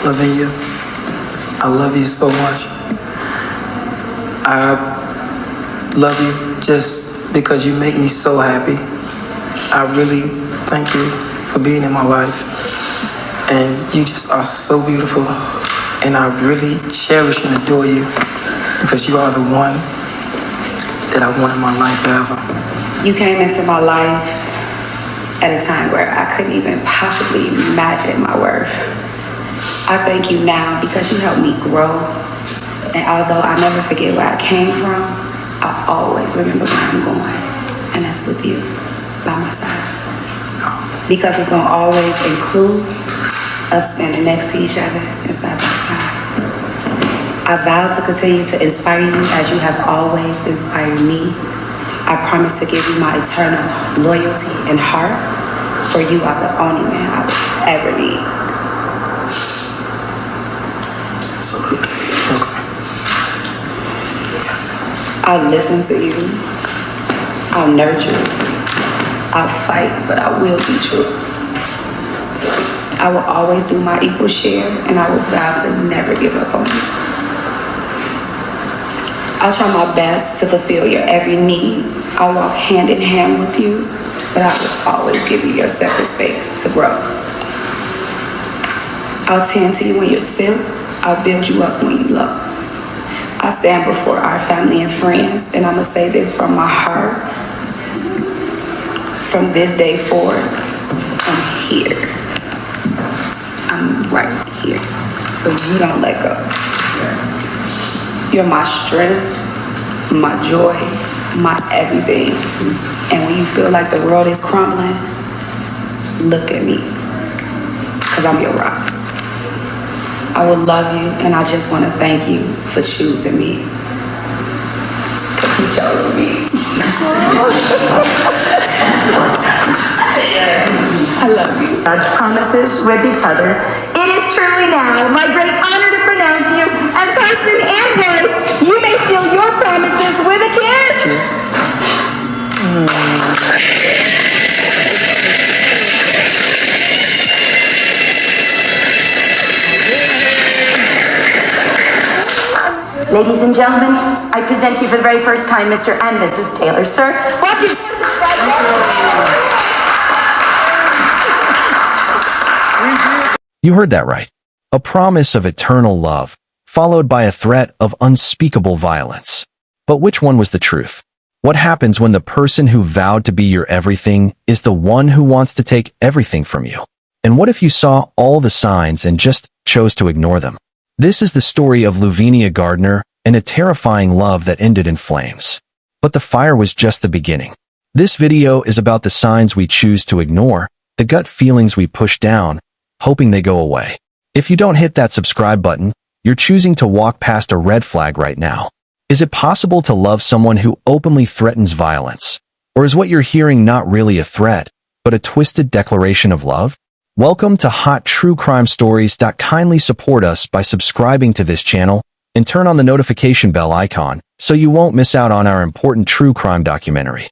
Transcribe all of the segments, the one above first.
Lavinia, I love you so much. I love you just because you make me so happy. I really thank you for being in my life. And you just are so beautiful. And I really cherish and adore you because you are the one that I want in my life forever. You came into my life at a time where I couldn't even possibly imagine my worth. I thank you now because you helped me grow. And although I never forget where I came from, I always remember where I'm going. And that's with you by my side. Because it's going to always include us standing next to each other and side by side. I vow to continue to inspire you as you have always inspired me. I promise to give you my eternal loyalty and heart, for you are the only man I would ever need. I'll listen to you. I'll nurture you. I'll fight, but I will be true. I will always do my equal share, and I will vow to never give up on you. I'll try my best to fulfill your every need. I'll walk hand in hand with you, but I will always give you your separate space to grow. I'll tend to you when you're sick. I'll build you up when you low. I stand before our family and friends, and I'm gonna say this from my heart. From this day forward, I'm here. I'm right here, so you don't let go. You're my strength, my joy, my everything. And when you feel like the world is crumbling, look at me, because I'm your rock. I will love you, and I just want to thank you for choosing me. Because you chose me. I love you. God's promises with each other. It is truly now my great honor to pronounce you as husband and wife. You may seal your promises with a kiss. Ladies and gentlemen, I present to you for the very first time Mr. and Mrs. Taylor. Sir, welcome. You heard that right. A promise of eternal love, followed by a threat of unspeakable violence. But which one was the truth? What happens when the person who vowed to be your everything is the one who wants to take everything from you? And what if you saw all the signs and just chose to ignore them? This is the story of Lavinia Gardner and a terrifying love that ended in flames. But the fire was just the beginning. This video is about the signs we choose to ignore, the gut feelings we push down, hoping they go away. If you don't hit that subscribe button, you're choosing to walk past a red flag right now. Is it possible to love someone who openly threatens violence? Or is what you're hearing not really a threat, but a twisted declaration of love? Welcome to Hot True Crime Stories. Kindly support us by subscribing to this channel and turn on the notification bell icon so you won't miss out on our important true crime documentary.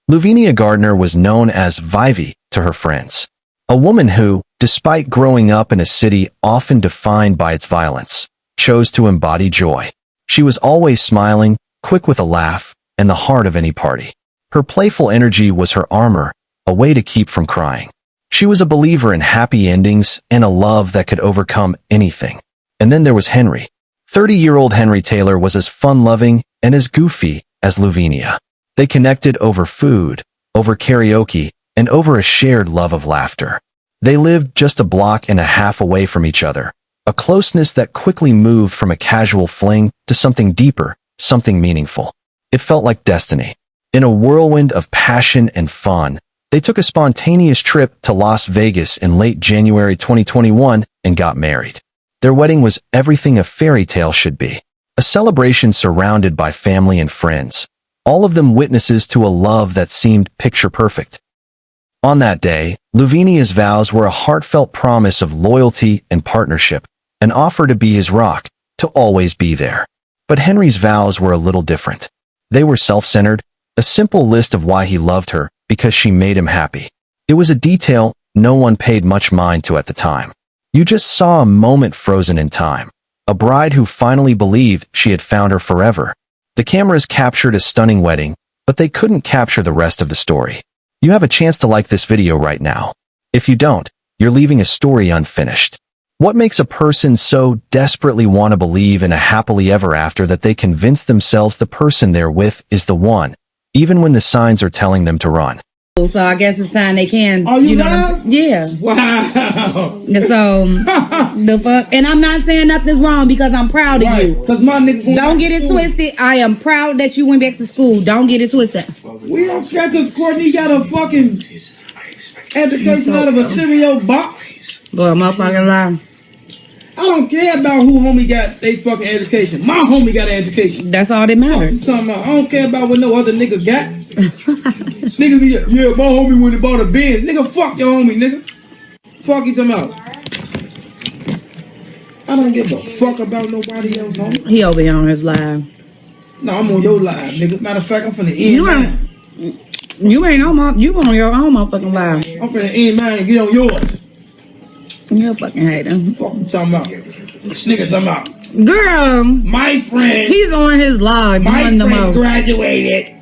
Lavinia Gardner was known as Vivy to her friends, a woman who, despite growing up in a city often defined by its violence, chose to embody joy. She was always smiling, quick with a laugh, and the heart of any party. Her playful energy was her armor, a way to keep from crying. She was a believer in happy endings and a love that could overcome anything. And then there was Henry. 30-year-old Henry Taylor was as fun-loving and as goofy as Lavinia. They connected over food, over karaoke, and over a shared love of laughter. They lived just a block and a half away from each other, a closeness that quickly moved from a casual fling to something deeper, something meaningful. It felt like destiny. In a whirlwind of passion and fun, they took a spontaneous trip to Las Vegas in late January 2021 and got married. Their wedding was everything a fairy tale should be. A celebration surrounded by family and friends, all of them witnesses to a love that seemed picture perfect. On that day, Lavinia's vows were a heartfelt promise of loyalty and partnership, an offer to be his rock, to always be there. But Henry's vows were a little different. They were self-centered, a simple list of why he loved her, because she made him happy. It was a detail no one paid much mind to at the time. You just saw a moment frozen in time. A bride who finally believed she had found her forever. The cameras captured a stunning wedding, but they couldn't capture the rest of the story. You have a chance to like this video right now. If you don't, you're leaving a story unfinished. What makes a person so desperately want to believe in a happily ever after that they convince themselves the person they're with is the one, even when the signs are telling them to run? So I guess it's time they can. Are you know, live? yeah. Wow. And so the fuck, and I'm not saying nothing's wrong because I'm proud of you. Because my niggas Don't get it twisted. I am proud that you went back to school. Don't get it twisted. We don't care because Courtney got a fucking education out of a cereal box. Boy, motherfucking lie. I don't care about who homie got they fucking education. My homie got an education. That's all that matters. I don't care about what no other nigga got. Niggas be yeah, my homie went and bought a Benz. Nigga, fuck your homie, nigga. Fuck you talking about. I don't give a fuck about nobody else, homie. He over here on his live. No, I'm on your live, nigga. Matter of fact, I'm finna end mine. You ain't on my. You on your own motherfucking live. I'm finna end mine and get on yours. You're a fucking hater. Fuck you talking about. Nigga talking about. Girl, My friend. he's on his live. My doing the friend most. graduated.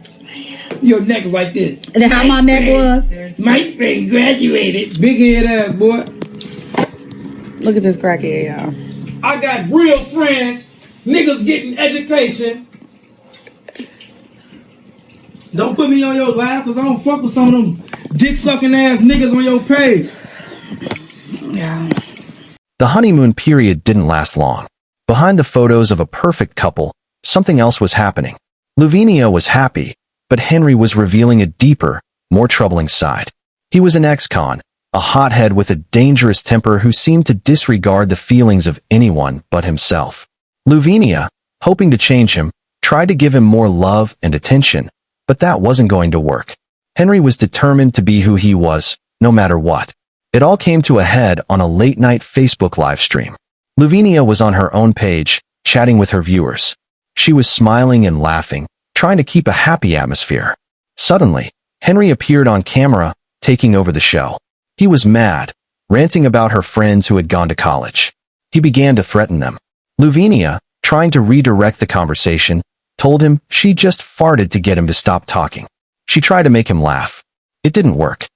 Your neck like this. And how my neck was? My friend graduated. Big head ass boy. Look at this crackhead, y'all. I got real friends. Niggas getting education. Don't put me on your live because I don't fuck with some of them dick sucking ass niggas on your page. Yeah. The honeymoon period didn't last long. Behind the photos of a perfect couple, something else was happening. Lavinia was happy, but Henry was revealing a deeper, more troubling side. He was an ex-con, a hothead with a dangerous temper who seemed to disregard the feelings of anyone but himself. Lavinia, hoping to change him, tried to give him more love and attention, but that wasn't going to work. Henry was determined to be who he was, no matter what. It all came to a head on a late-night Facebook live stream. Lavinia was on her own page, chatting with her viewers. She was smiling and laughing, trying to keep a happy atmosphere. Suddenly, Henry appeared on camera, taking over the show. He was mad, ranting about her friends who had gone to college. He began to threaten them. Lavinia, trying to redirect the conversation, told him she just farted to get him to stop talking. She tried to make him laugh. It didn't work.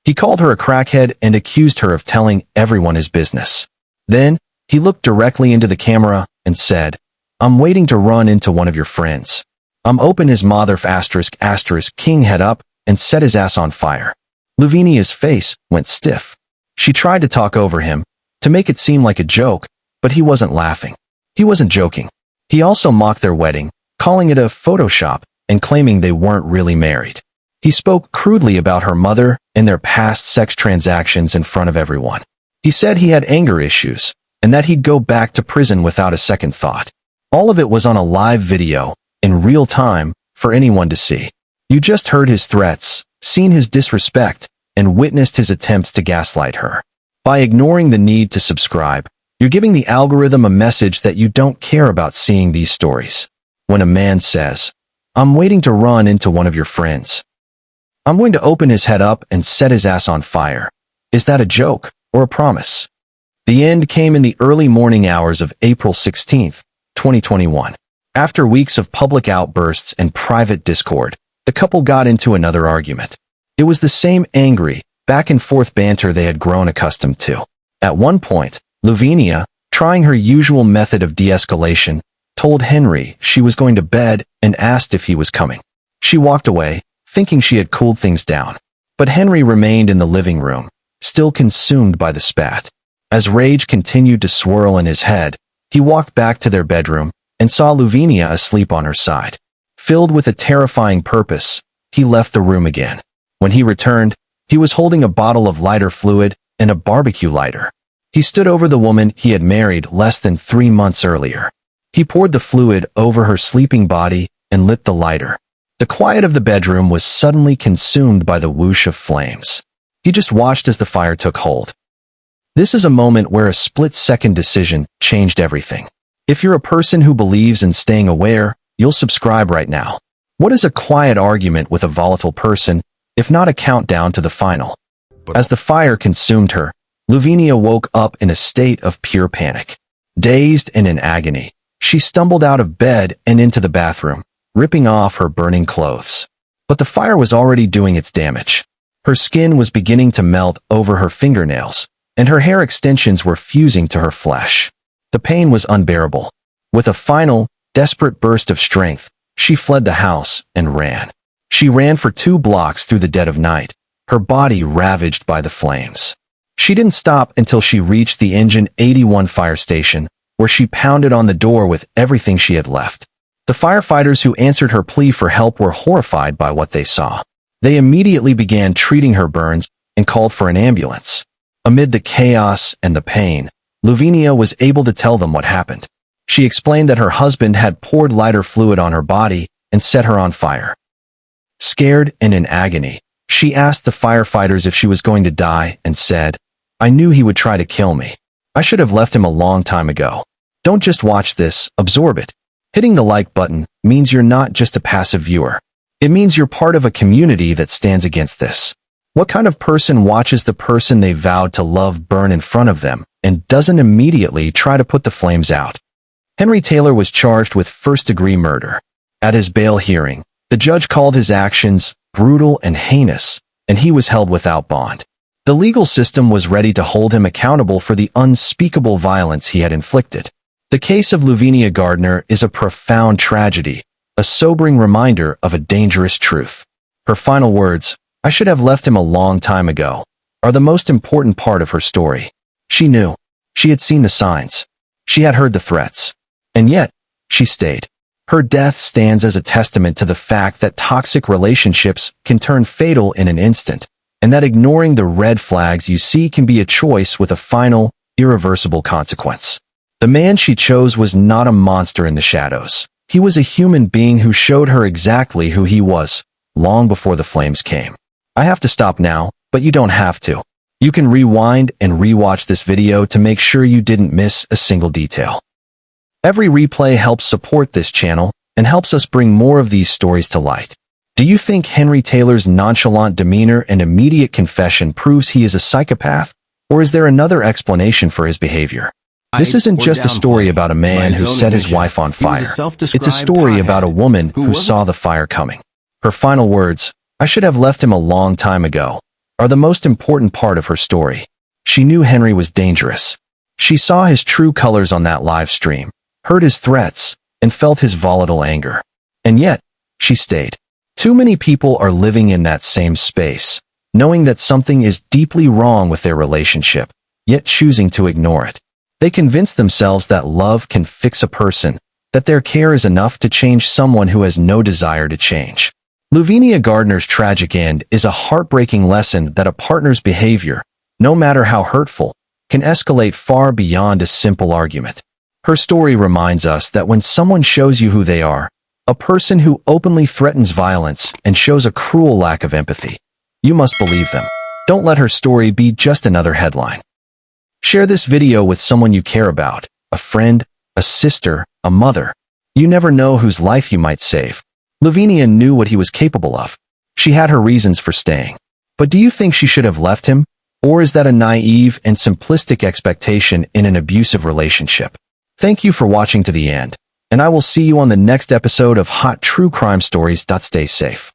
He called her a crackhead and accused her of telling everyone his business. Then, he looked directly into the camera and said, "I'm waiting to run into one of your friends. I'm open his mother **** king head up and set his ass on fire." Lavinia's face went stiff. She tried to talk over him, to make it seem like a joke, but he wasn't laughing. He wasn't joking. He also mocked their wedding, calling it a Photoshop and claiming they weren't really married. He spoke crudely about her mother and their past sex transactions in front of everyone. He said he had anger issues, and that he'd go back to prison without a second thought. All of it was on a live video, in real time, for anyone to see. You just heard his threats, seen his disrespect, and witnessed his attempts to gaslight her. By ignoring the need to subscribe, you're giving the algorithm a message that you don't care about seeing these stories. When a man says, "I'm waiting to run into one of your friends. I'm going to open his head up and set his ass on fire," is that a joke or a promise? The end came in the early morning hours of April 16th, 2021. After weeks of public outbursts and private discord, the couple got into another argument. It was the same angry, back-and-forth banter they had grown accustomed to. At one point, Lavinia, trying her usual method of de-escalation, told Henry she was going to bed and asked if he was coming. She walked away, thinking she had cooled things down. But Henry remained in the living room, still consumed by the spat. As rage continued to swirl in his head, he walked back to their bedroom and saw Lavinia asleep on her side. Filled with a terrifying purpose, he left the room again. When he returned, he was holding a bottle of lighter fluid and a barbecue lighter. He stood over the woman he had married less than 3 months earlier. He poured the fluid over her sleeping body and lit the lighter. The quiet of the bedroom was suddenly consumed by the whoosh of flames. He just watched as the fire took hold. This is a moment where a split-second decision changed everything. If you're a person who believes in staying aware, you'll subscribe right now. What is a quiet argument with a volatile person, if not a countdown to the final? As the fire consumed her, Lavinia woke up in a state of pure panic. Dazed and in agony, she stumbled out of bed and into the bathroom, ripping off her burning clothes. But the fire was already doing its damage. Her skin was beginning to melt over her fingernails, and her hair extensions were fusing to her flesh. The pain was unbearable. With a final, desperate burst of strength, she fled the house and ran. She ran for 2 blocks through the dead of night, her body ravaged by the flames. She didn't stop until she reached the Engine 81 fire station, where she pounded on the door with everything she had left. The firefighters who answered her plea for help were horrified by what they saw. They immediately began treating her burns and called for an ambulance. Amid the chaos and the pain, Lavinia was able to tell them what happened. She explained that her husband had poured lighter fluid on her body and set her on fire. Scared and in agony, she asked the firefighters if she was going to die and said, "I knew he would try to kill me. I should have left him a long time ago." Don't just watch this, absorb it. Hitting the like button means you're not just a passive viewer. It means you're part of a community that stands against this. What kind of person watches the person they vowed to love burn in front of them and doesn't immediately try to put the flames out? Henry Taylor was charged with first-degree murder. At his bail hearing, the judge called his actions brutal and heinous, and he was held without bond. The legal system was ready to hold him accountable for the unspeakable violence he had inflicted. The case of Lavinia Gardner is a profound tragedy, a sobering reminder of a dangerous truth. Her final words, "I should have left him a long time ago," are the most important part of her story. She knew. She had seen the signs. She had heard the threats. And yet, she stayed. Her death stands as a testament to the fact that toxic relationships can turn fatal in an instant, and that ignoring the red flags you see can be a choice with a final, irreversible consequence. The man she chose was not a monster in the shadows. He was a human being who showed her exactly who he was, long before the flames came. I have to stop now, but you don't have to. You can rewind and rewatch this video to make sure you didn't miss a single detail. Every replay helps support this channel and helps us bring more of these stories to light. Do you think Henry Taylor's nonchalant demeanor and immediate confession proves he is a psychopath, or is there another explanation for his behavior? This isn't just a story about a man who set his wife on fire. It's a story about a woman who saw the fire coming. Her final words, "I should have left him a long time ago," are the most important part of her story. She knew Henry was dangerous. She saw his true colors on that live stream, heard his threats, and felt his volatile anger. And yet, she stayed. Too many people are living in that same space, knowing that something is deeply wrong with their relationship, yet choosing to ignore it. They convince themselves that love can fix a person, that their care is enough to change someone who has no desire to change. Lavinia Gardner's tragic end is a heartbreaking lesson that a partner's behavior, no matter how hurtful, can escalate far beyond a simple argument. Her story reminds us that when someone shows you who they are, a person who openly threatens violence and shows a cruel lack of empathy, you must believe them. Don't let her story be just another headline. Share this video with someone you care about, a friend, a sister, a mother. You never know whose life you might save. Lavinia knew what he was capable of. She had her reasons for staying. But do you think she should have left him? Or is that a naive and simplistic expectation in an abusive relationship? Thank you for watching to the end, and I will see you on the next episode of Hot True Crime Stories. Stay safe.